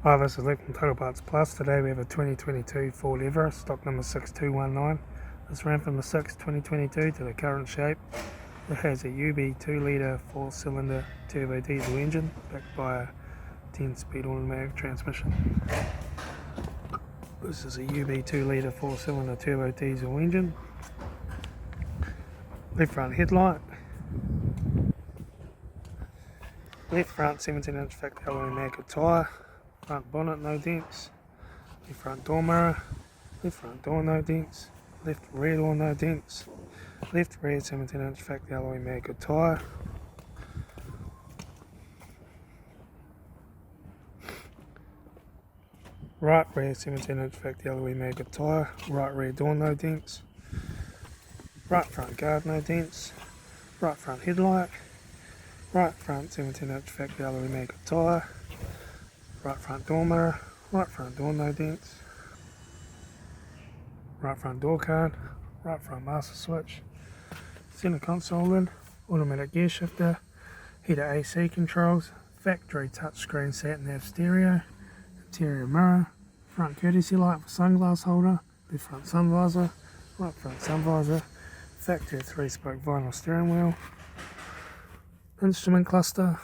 Hi, this is Litre from Total Parts Plus. Today we have a 2022 Ford Everest, stock number 6219. This ran from the 6th 2022 to the current shape. It has a UB 2 litre 4-cylinder turbo diesel engine backed by a 10-speed automatic transmission. This is a UB 2 litre 4-cylinder turbo diesel engine. Left front headlight. Left front 17-inch factory alloy maggot tyre. Front bonnet no dents. Left front door mirror. Left front door no dents. Left rear door no dents. Left rear 17-inch factory alloy maggot tyre. Right rear 17-inch factory alloy maggot tyre. Right rear door no dents. Right front guard no dents. Right front headlight. Right front 17-inch factory alloy maggot tyre. Right front door mirror. Right front door no dents. Right front door card. Right front master switch. Center console lid. Automatic gear shifter. Heater AC controls. Factory touchscreen sat nav stereo. Interior mirror. Front courtesy light for sunglass holder. Left front sun visor. Right front sun visor. Factory 3-spoke vinyl steering wheel. Instrument cluster.